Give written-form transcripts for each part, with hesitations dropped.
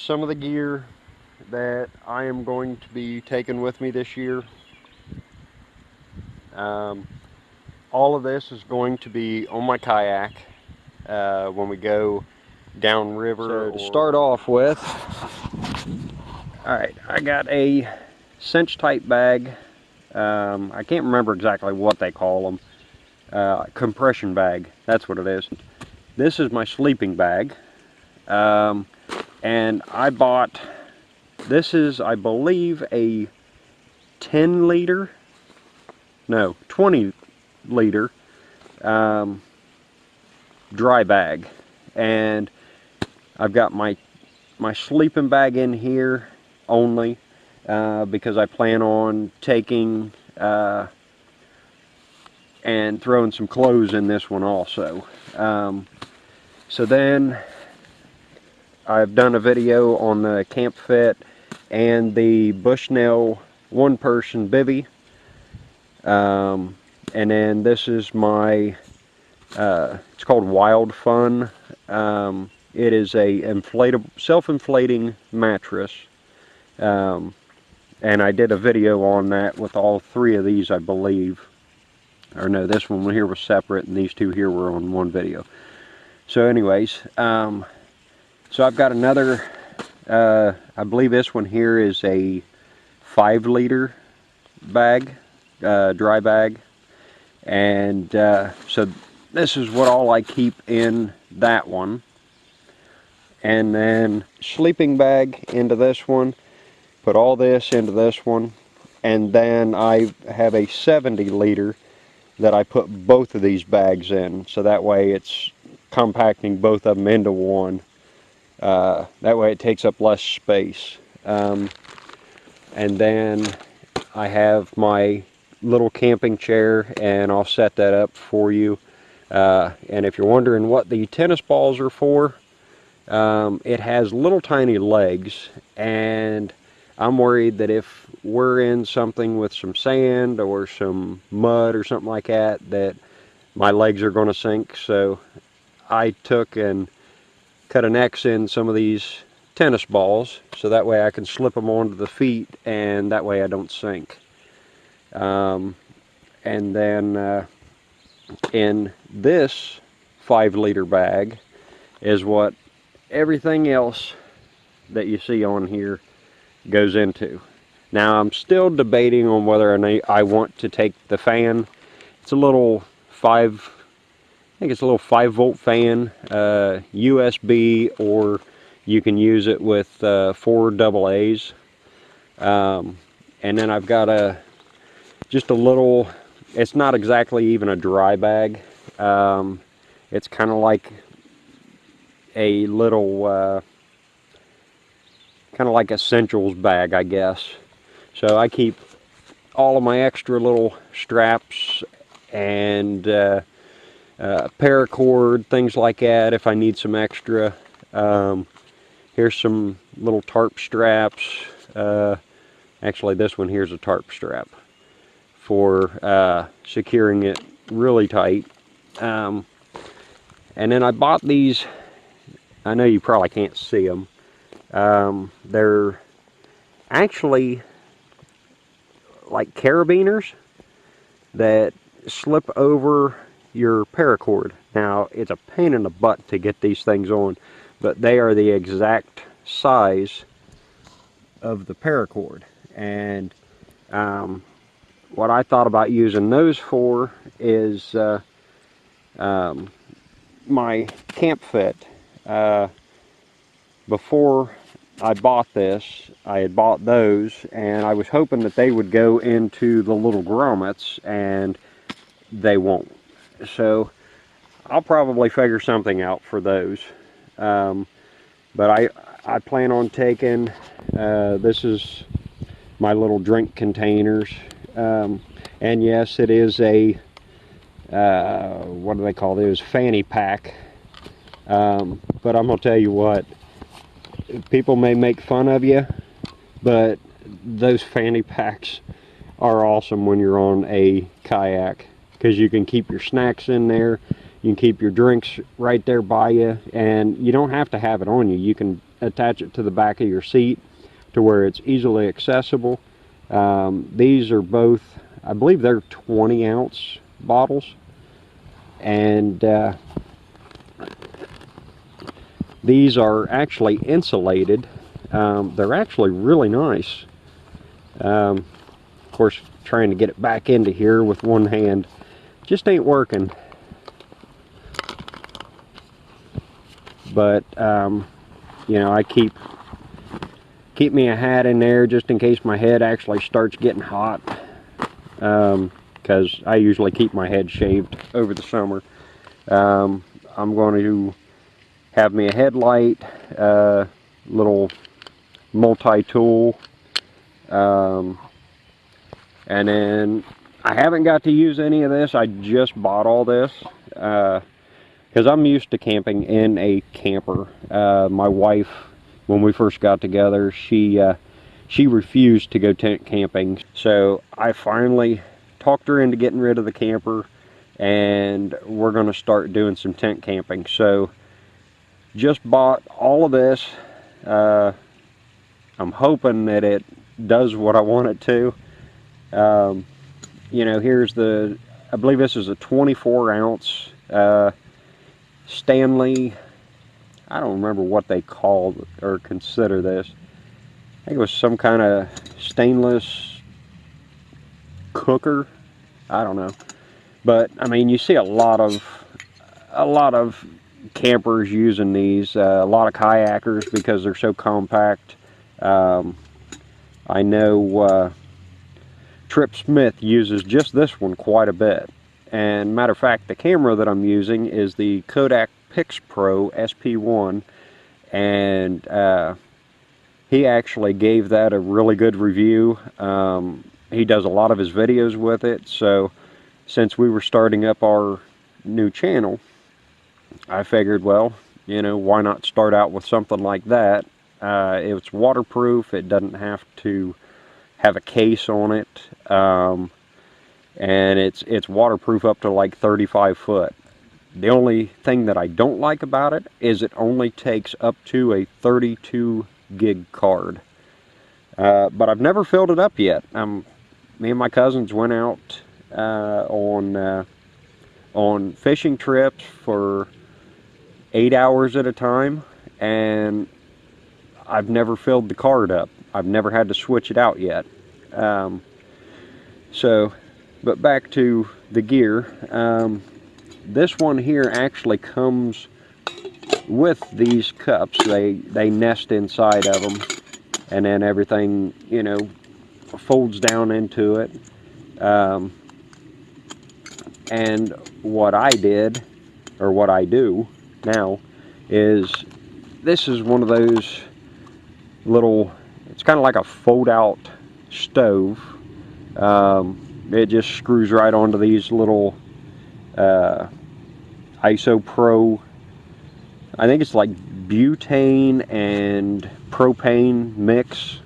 some of the gear that I am going to be taking with me this year. All of this is going to be on my kayak when we go downriver. So to start off with, alright, I got a cinch type bag. I can't remember exactly what they call them. Compression bag, that's what it is. This is my sleeping bag. And I bought, this is, I believe, a 20 liter dry bag, and I've got my sleeping bag in here only because I plan on taking and throwing some clothes in this one also. So then I've done a video on the KampFit and the Bushnell one-person bivvy. And then this is my, it's called Wild Fun. It is a inflatable, self-inflating mattress. And I did a video on that with all three of these, I believe. Or no, this one here was separate and these two here were on one video. So anyways, so I've got another, I believe this one here is a 5 liter bag, dry bag. And so this is what all I keep in that one. And then sleeping bag into this one, put all this into this one, and then I have a 70 liter that I put both of these bags in, so that way it's compacting both of them into one. That way it takes up less space. And then I have my little camping chair, and I'll set that up for you. And if you're wondering what the tennis balls are for, it has little tiny legs, and I'm worried that if we're in something with some sand or some mud or something like that, that my legs are going to sink. So I took and cut an X in some of these tennis balls, so that way I can slip them onto the feet, and that way I don't sink. And then in this 5 liter bag is what everything else that you see on here goes into. Now I'm still debating on whether or not I want to take the fan. It's a little 5 volt fan, USB, or you can use it with 4 AA's. And then I've got just a little, it's not exactly even a dry bag. It's kind of like a little, kind of like essentials bag, I guess. So I keep all of my extra little straps and paracord, things like that, if I need some extra. Here's some little tarp straps. Actually, this one here's a tarp strap for securing it really tight. And then I bought these, I know you probably can't see them. They're actually like carabiners that slip over your paracord. Now, it's a pain in the butt to get these things on, but they are the exact size of the paracord. And what I thought about using those for is my KampFit. Before I bought this, I had bought those, and I was hoping that they would go into the little grommets, and they won't. So I'll probably figure something out for those. But I plan on taking, this is my little drink containers. And yes, it is a, what do they call those? Fanny pack. But I'm going to tell you what, people may make fun of you, but those fanny packs are awesome when you're on a kayak, because you can keep your snacks in there, you can keep your drinks right there by you, and you don't have to have it on you. You can attach it to the back of your seat to where it's easily accessible. These are both, I believe they're 20-ounce bottles, and these are actually insulated. They're actually really nice. Of course, trying to get it back into here with one hand just ain't working. But you know, I keep me a hat in there just in case my head actually starts getting hot, because I usually keep my head shaved over the summer. I'm going to have me a headlight, little multi-tool, and then I haven't got to use any of this. I just bought all this because I'm used to camping in a camper. My wife, when we first got together, she refused to go tent camping, so I finally talked her into getting rid of the camper, and we're going to start doing some tent camping. So just bought all of this. I'm hoping that it does what I want it to. You know, here's I believe this is a 24-ounce Stanley. I don't remember what they called or consider this. I think it was some kind of stainless cooker. I don't know. But I mean, you see a lot of campers using these, a lot of kayakers, because they're so compact. I know Trip Smith uses just this one quite a bit. And matter of fact, the camera that I'm using is the Kodak Pix Pro SP1, and he actually gave that a really good review. He does a lot of his videos with it, so since we were starting up our new channel, I figured, well, you know, why not start out with something like that? It's waterproof. It doesn't have to have a case on it, and it's waterproof up to like 35 foot. The only thing that I don't like about it is it only takes up to a 32 gig card. But I've never filled it up yet. Me and my cousins went out on fishing trips for 8 hours at a time, and I've never filled the card up. I've never had to switch it out yet. But back to the gear. This one here actually comes with these cups. They nest inside of them, and then everything, you know, folds down into it. And what I did, or what I do now, is this is one of those little, it's kind of like a fold out stove. It just screws right onto these little ISO Pro, I think it's like butane and propane mix,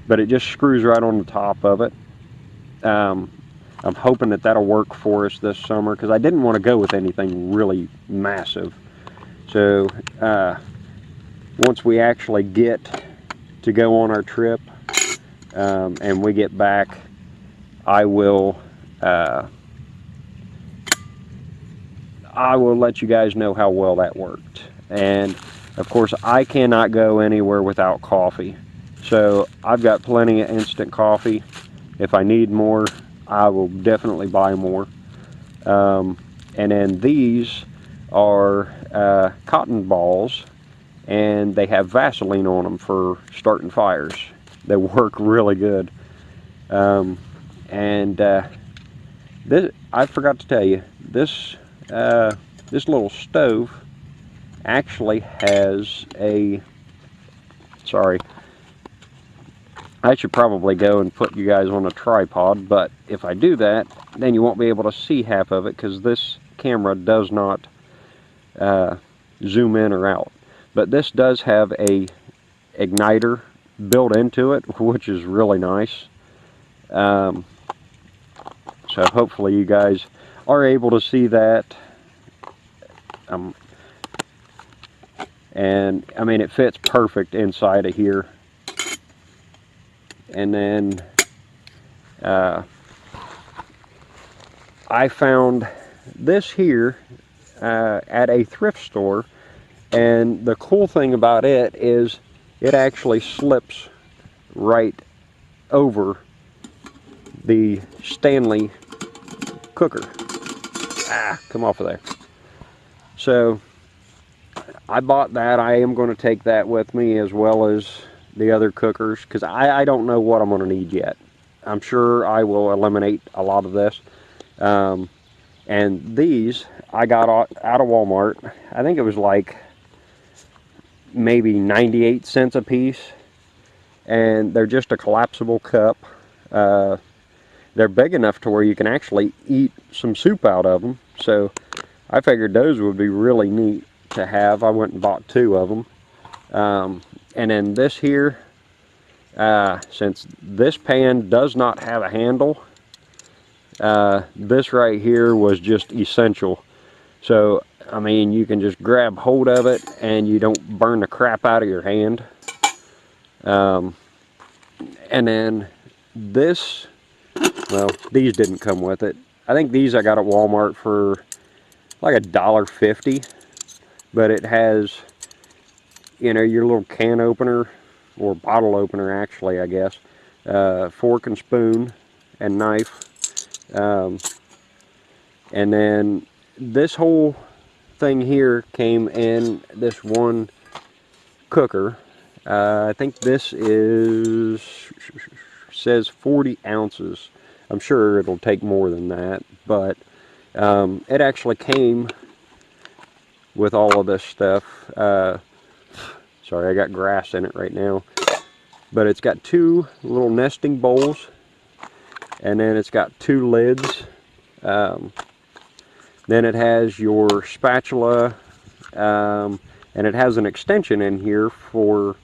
but it just screws right on the top of it. I'm hoping that that'll work for us this summer, because I didn't want to go with anything really massive. So once we actually get to go on our trip and we get back, I will let you guys know how well that worked. And of course, I cannot go anywhere without coffee, so I've got plenty of instant coffee. If I need more, I will definitely buy more. And then these are cotton balls, and they have Vaseline on them for starting fires. They work really good. This, I forgot to tell you, this little stove actually has a, sorry, I should probably go and put you guys on a tripod, but if I do that, then you won't be able to see half of it, because this camera does not zoom in or out. But this does have a igniter built into it, which is really nice. So hopefully you guys are able to see that. And I mean, it fits perfect inside of here. And then I found this here at a thrift store, and the cool thing about it is it actually slips right over the Stanley cooker. Come off of there. So I bought that. I am going to take that with me, as well as the other cookers, because I don't know what I'm going to need yet. I'm sure I will eliminate a lot of this. And these I got out of Walmart. I think it was like maybe 98 cents a piece. And they're just a collapsible cup. They're big enough to where you can actually eat some soup out of them. So I figured those would be really neat to have. I went and bought 2 of them. And then this here, since this pan does not have a handle, this right here was just essential. So I mean, you can just grab hold of it and you don't burn the crap out of your hand. And then this, well, these didn't come with it. I think these I got at Walmart for like $1.50, but it has, you know, your little can opener, or bottle opener actually, I guess, fork and spoon and knife, and then this whole thing here came in this one cooker. I think this says 40 ounces. I'm sure it'll take more than that, but it actually came with all of this stuff. Sorry, I got grass in it right now. But it's got 2 little nesting bowls, and then it's got 2 lids. Then it has your spatula, and it has an extension in here for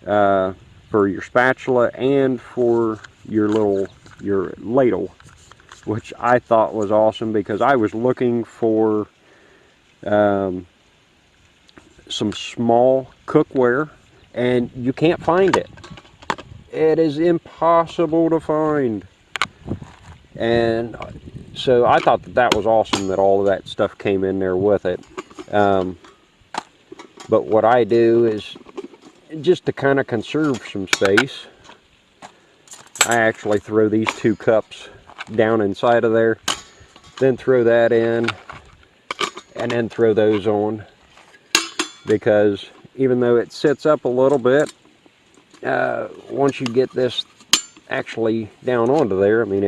your spatula and for your ladle, which I thought was awesome, because I was looking for some small cookware, and you can't find it. It is impossible to find. And so I thought that was awesome that all of that stuff came in there with it. But what I do is, just to kind of conserve some space, I actually throw these 2 cups down inside of there, then throw that in, and then throw those on, because even though it sits up a little bit, once you get this actually down onto there, I mean,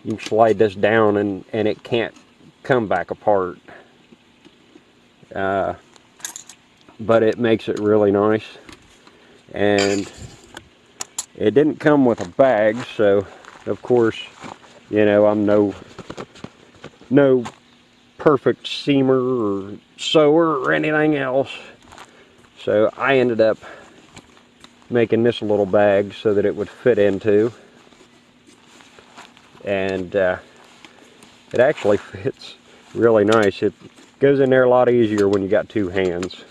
you can slide this down and it can't come back apart. But it makes it really nice. And it didn't come with a bag, so of course, you know, I'm no perfect seamer or sewer or anything else. So I ended up making this little bag so that it would fit into. And it actually fits really nice. It goes in there a lot easier when you got 2 hands.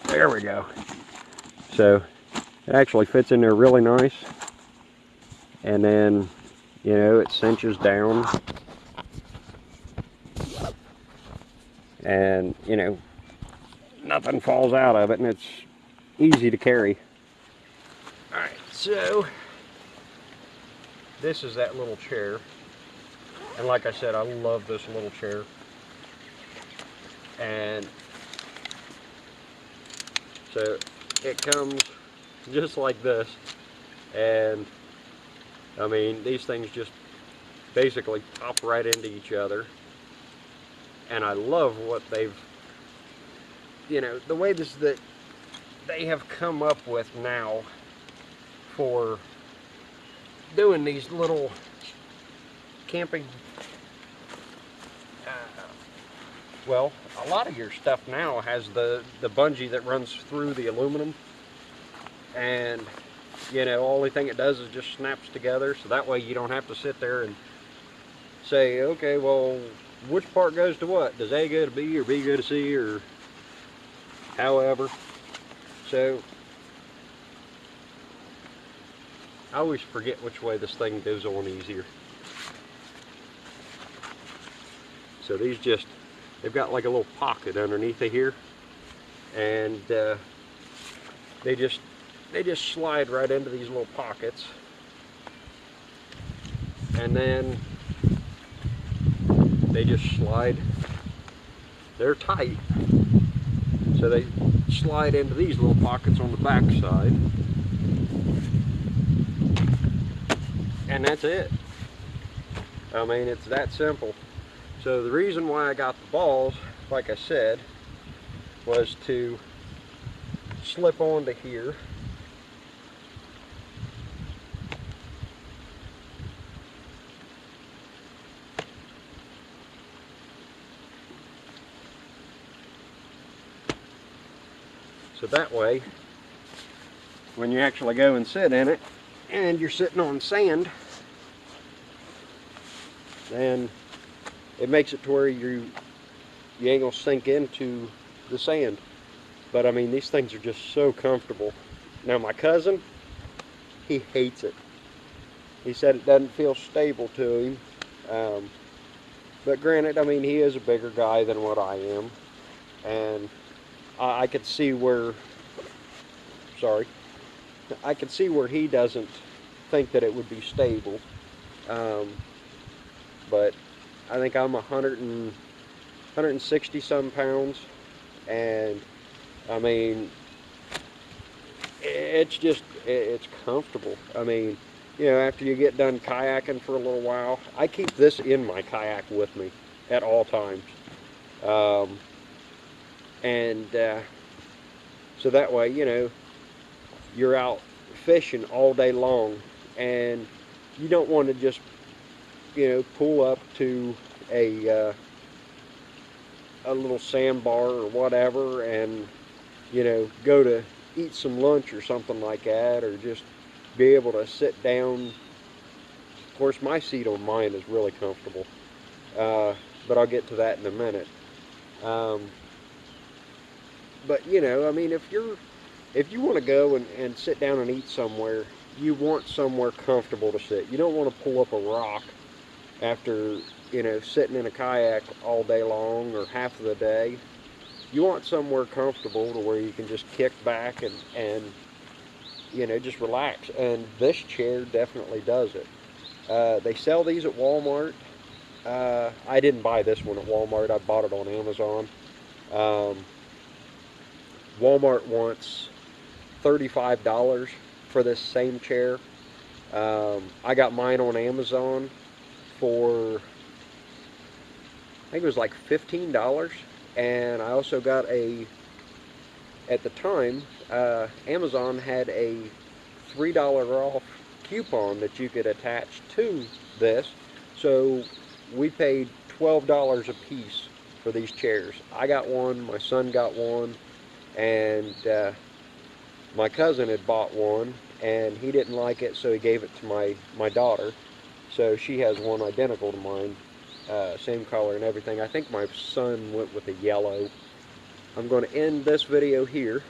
There we go. So it actually fits in there really nice. And then, you know, it cinches down. And, you know, nothing falls out of it, and it's easy to carry. Alright, so this is that little chair. And like I said, I love this little chair. And so it comes just like this. And I mean, these things just basically pop right into each other. And I love what they've, you know, the way that they have come up with now for doing these little camping. Well, a lot of your stuff now has the bungee that runs through the aluminum, and you know, only thing it does is just snaps together, so that way you don't have to sit there and say, okay, well, which part goes to what? Does A go to B or B go to C or however? So I always forget which way this thing goes on easier. So these just, they've got like a little pocket underneath of here, and they just slide right into these little pockets, and then they just slide. They're tight, so they slide into these little pockets on the back side, and that's it. I mean, it's that simple. So the reason why I got the balls, like I said, was to slip onto here. So that way, when you actually go and sit in it, and you're sitting on sand, then it makes it to where you ain't gonna sink into the sand. But I mean, these things are just so comfortable. Now my cousin, he hates it. He said it doesn't feel stable to him. But granted, I mean, he is a bigger guy than what I am, and I could see where, I could see where he doesn't think that it would be stable. But I think I'm 160 some pounds, and I mean, it's just, it's comfortable. I mean, you know, after you get done kayaking for a little while, I keep this in my kayak with me at all times. So that way, you know, you're out fishing all day long, and you don't want to just, you know, pull up to a little sandbar or whatever and, you know, go to eat some lunch or something like that, or just be able to sit down. Of course, my seat on mine is really comfortable, but I'll get to that in a minute. But you know, I mean, if you want to go and sit down and eat somewhere, you want somewhere comfortable to sit. You don't want to pull up a rock after, you know, sitting in a kayak all day long or half of the day. You want somewhere comfortable to where you can just kick back and you know, just relax. And this chair definitely does it. They sell these at Walmart. I didn't buy this one at Walmart. I bought it on Amazon. Walmart wants $35 for this same chair. I got mine on Amazon for, I think it was like $15, and I also got at the time, Amazon had a $3 off coupon that you could attach to this, so we paid $12 a piece for these chairs. I got one, my son got one, and my cousin had bought one, and he didn't like it, so he gave it to my daughter. So she has one identical to mine, same color and everything. I think my son went with a yellow. I'm going to end this video here.